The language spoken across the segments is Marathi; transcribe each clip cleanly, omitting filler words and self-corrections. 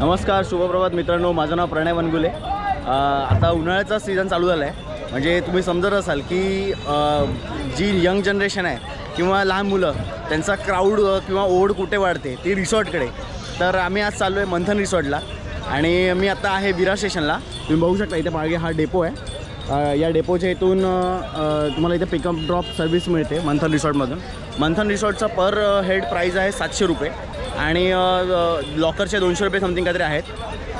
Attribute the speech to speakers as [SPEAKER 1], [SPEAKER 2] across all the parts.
[SPEAKER 1] नमस्कार, शुभप्रभात मित्रांनो. माझं नाव प्रणय वनगुले. आता उन्हाळ्याचा सीझन चालू झाला आहे. म्हणजे तुम्ही समजत असाल की जी यंग जनरेशन आहे किंवा लहान मुलं त्यांचा क्राऊड किंवा ओढ कुठे वाढते ती रिसॉर्टकडे. तर आम्ही आज चाललो आहे मंथन रिसॉर्टला आणि मी आता आहे विरार स्टेशनला. तुम्ही बघू शकता इथे मागे हा डेपो आहे. या डेपोच्या इथून तुम्हाला इथे पिकअप ड्रॉप सर्व्हिस मिळते मंथन रिसॉर्टमधून. मंथन रिसॉर्टचा पर हेड प्राईज आहे 700 रुपये आणि लॉकरचे 200 रुपये समथिंग काहीतरी आहेत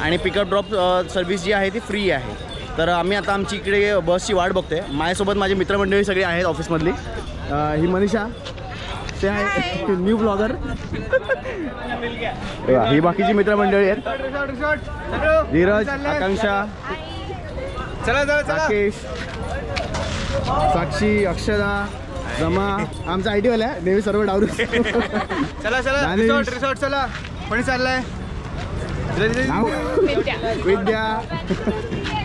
[SPEAKER 1] आणि पिकअप ड्रॉप सर्व्हिस जी आहे ती फ्री आहे. तर आम्ही आता आमची इकडे बसची वाट बघतोय. माझ्यासोबत माझी मित्रमंडळी सगळी आहेत ऑफिसमधली. ही मनीषा, ते आहे न्यू ब्लॉगर. ही बाकीची मित्रमंडळी आहेत. धीरज, आकांक्षा, राकेश, साक्षी, अक्षदा, जमा. आमचा IT वाला आहे नेहमी सर्व डावरू.
[SPEAKER 2] चला चला रिसॉर्ट चला. कोणी चाललाय?
[SPEAKER 1] विद्या.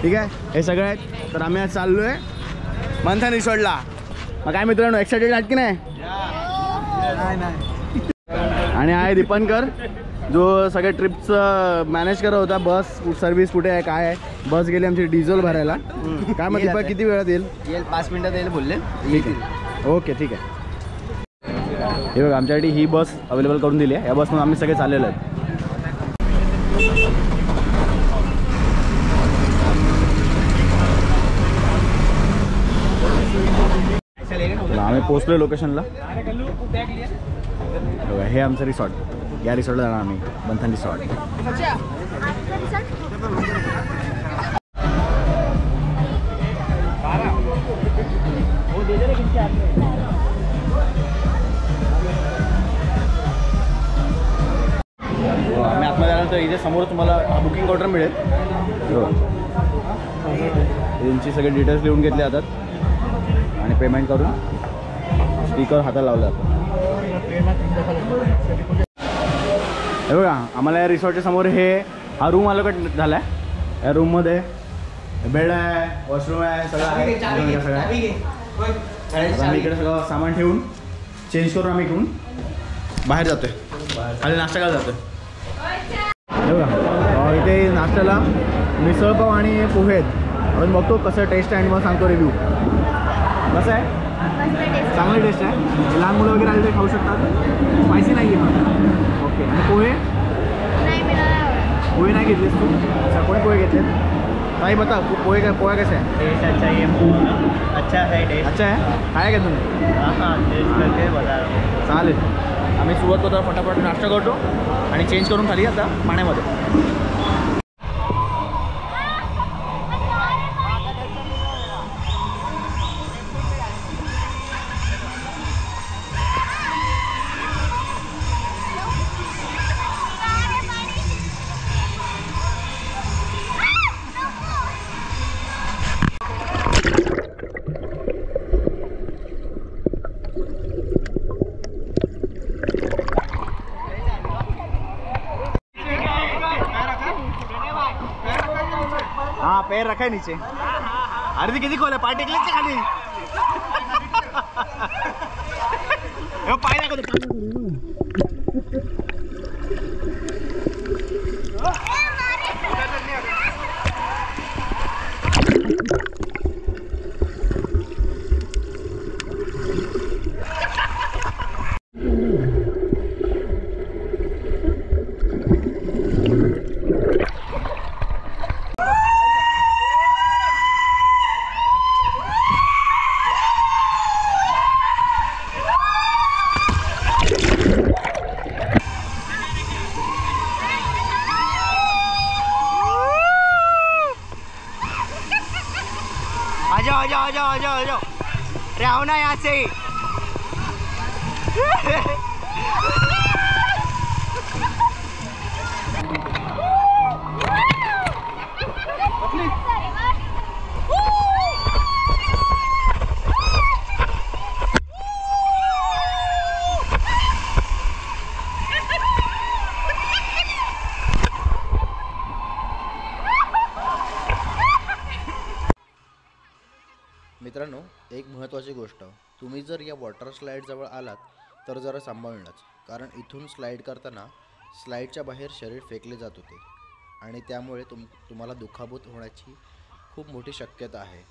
[SPEAKER 1] ठीक आहे, हे सगळं आहेत. तर आम्ही आज चाललो आहे मंथन रिसॉर्टला. मग काय मित्रांनो, एक्साइटेड आहात की नाही? आणि आहे दीपनकर जो सगळ्या ट्रिपचं मॅनेज करत होता. बस सर्व्हिस कुठे आहे, काय आहे. बस गेली आमची डिझेल भरायला. काय मग दीपक, किती वेळात येईल?
[SPEAKER 2] 5 मिनिटात येईल बोलले.
[SPEAKER 1] ओके, ठीक आहे. हे बघा, आमच्यासाठी ही बस अवेलेबल करून दिली आहे. या बसमधून आम्ही सगळे चाललेलो आहेत. आम्ही पोहोचलो लोकेशनला. हे आमचं रिसॉर्ट. या रिसॉर्टला जाणार आम्ही, मंथन रिसॉर्ट. आम्ही आतमध्ये आल्यानंतर इथे समोर तुम्हाला बुकिंग काउंटर मिळेल. यांची सगळे डिटेल्स लिहून घेतले जातात आणि पेमेंट करून स्पीकर हाताला लावला जातो. हे बघा, आम्हाला या रिसॉर्टच्या समोर हा रूम अलॉकेट झाला आहे. या रूममध्ये बेड आहे, वॉशरूम आहे, सगळं आहे. आम्ही इकडे सगळं सामान ठेवून चेंज करून आम्ही इकडून बाहेर जातोय. खाली नाश्ता करायला जातोय. हे बघा, इथे नाश्त्याला मिसळपाव आणि पोहे आहेत. आपण बघतो कसं टेस्ट आहे आणि मग सांगतो रिव्ह्यू. कसं आहे? चांगली टेस्ट आहे. लहान मुलं वगैरे आले ते खाऊ शकतात. स्पायसी नाही आहे. ओके. आणि पोहे नाही घेतलेस तू? अच्छा, कोणी पोहे घेतले? काही बता, पोहे कसे आहे?
[SPEAKER 2] टेस्ट अच्छा है, अच्छा है टेस्ट.
[SPEAKER 1] अच्छा आहे. काय का तुम्ही?
[SPEAKER 2] हां, टेस्ट करके बता.
[SPEAKER 1] चालेल. आम्ही सुरुवात करतो, फटाफट नाश्ता करतो आणि चेंज करून खाली आता पाण्यामध्ये. हाँ, पैर रखा है नीचे. अरे किती खोल आहे, पाय टेकले का खाली? पाय दाखवतो. आ जाओ. रहो ना यहाँ से.
[SPEAKER 3] मित्रांनो, एक महत्त्वाची गोष्ट, तुम्ही जर या वॉटर स्लाईडजवळ आलात तर जरा सांभाळूनच, कारण इथून स्लाईड करताना स्लाईडच्या बाहेर शरीर फेकले जात होते. आणि त्यामुळे तुम्हाला दुखापत होण्याची खूप मोठी शक्यता आहे.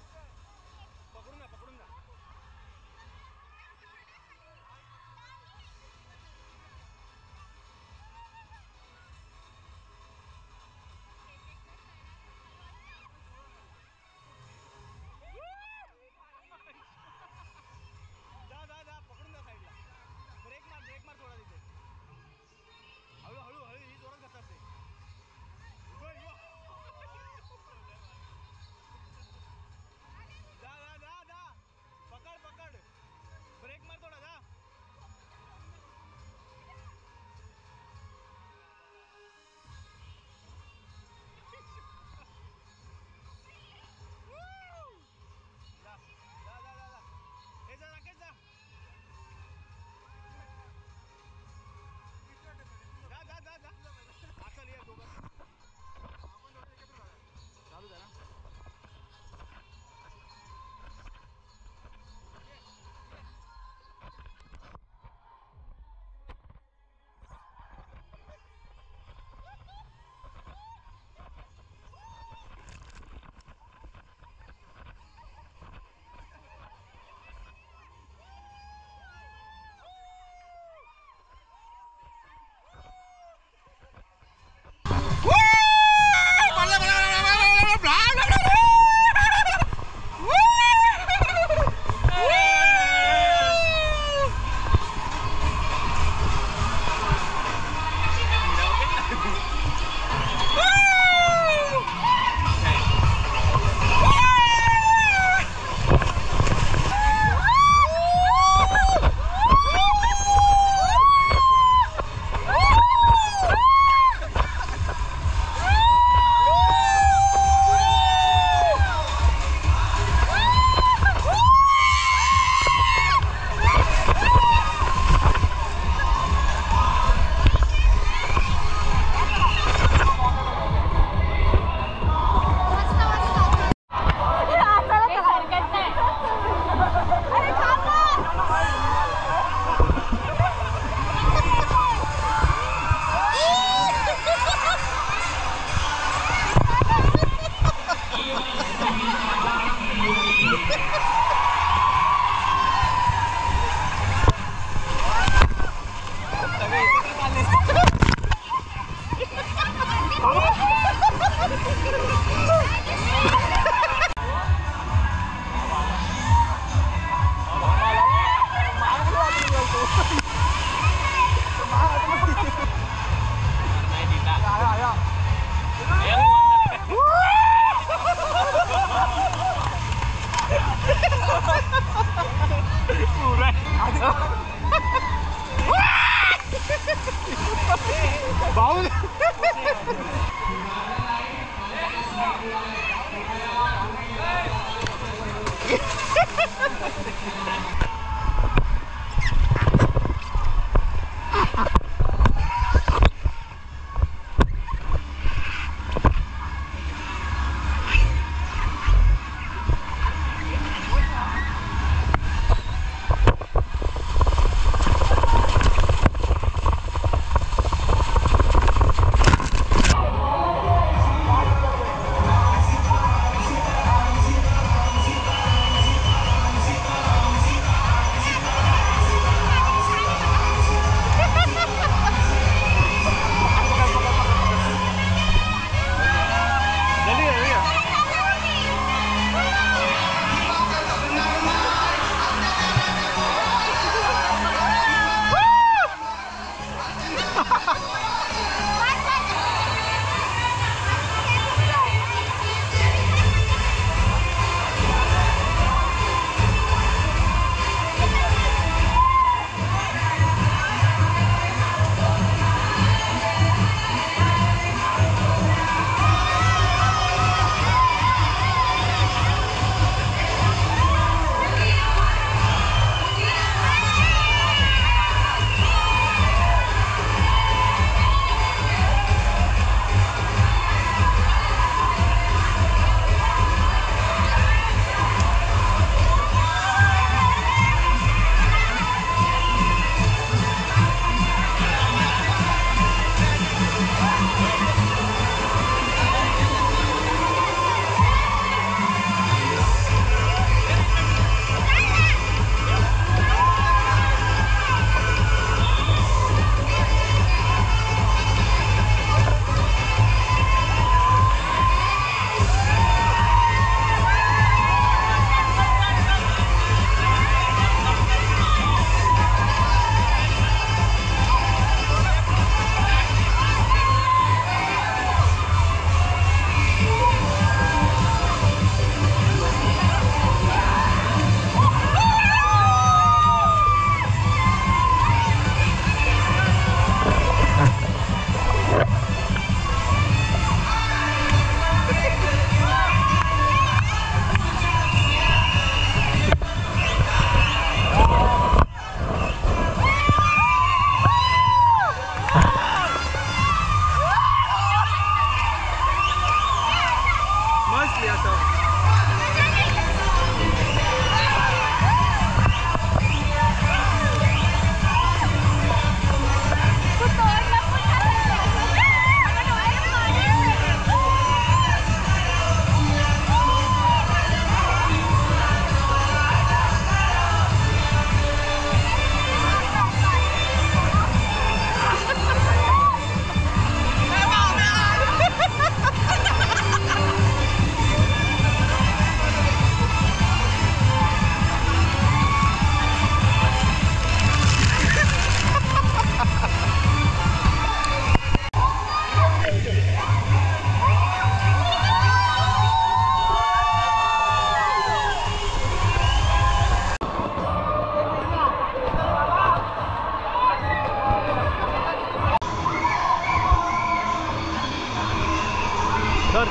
[SPEAKER 2] सर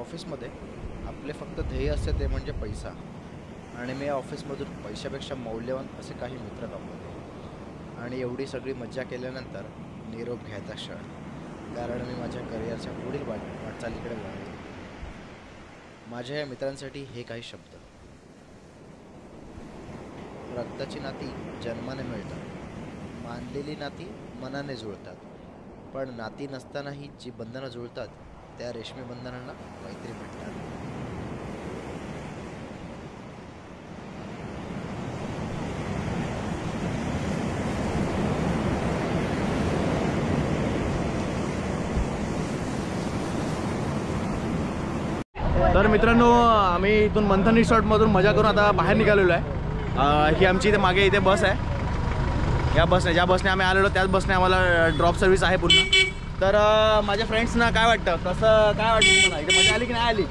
[SPEAKER 3] ऑफिसमध्ये आपले फक्त ध्येय असते ते म्हणजे पैसा. आणि मी या ऑफिसमधून पैशापेक्षा मौल्यवान असे काही मित्र गमावले. आणि एवढी सगळी मज्जा केल्यानंतर निरोप घ्यायचा क्षण, कारण मी माझ्या करिअरच्या पुढील वाटचालीकडे वळलो. माझ्या या मित्रांसाठी हे काही शब्द. रक्ताची नाती जन्माने मिळतात, मानलेली नाती मनाने जुळतात, पण नाती नसतानाही जी बंधनं जुळतात त्या रेशमी बंधनांना मैत्री म्हणतात.
[SPEAKER 1] तर मित्रांनो, आम्ही इथून मंथन रिसॉर्टमधून मजा करून आता बाहेर निघालेलो आहे. ही आमची इथे मागे इथे बस आहे. या बसने, ज्या बसने आम्ही आलेलो त्याच बसने आम्हाला ड्रॉप सर्व्हिस आहे पूर्ण. तर माझ्या फ्रेंड्सना काय वाटतं, कसं काय वाटतं तुम्हाला, इथे मजा आली की नाही आली?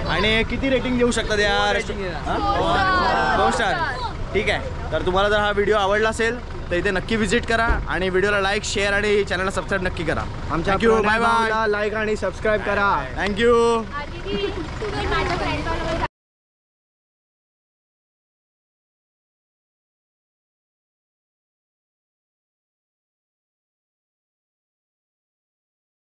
[SPEAKER 1] आणि किती रेटिंग देऊ शकतात या रेस्टॉरंट? 2 स्टार. ठीक आहे. तर तुम्हाला जर हा व्हिडिओ आवडला असेल तर इथे नक्की व्हिजिट करा आणि व्हिडिओला लाईक, शेअर आणि चॅनलला सबस्क्राईब नक्की करा.
[SPEAKER 2] आमच्या
[SPEAKER 1] बाय बाय.
[SPEAKER 2] लाईक आणि सबस्क्राईब करा.
[SPEAKER 1] थँक्यू.
[SPEAKER 4] माझ्या फ्रेंडला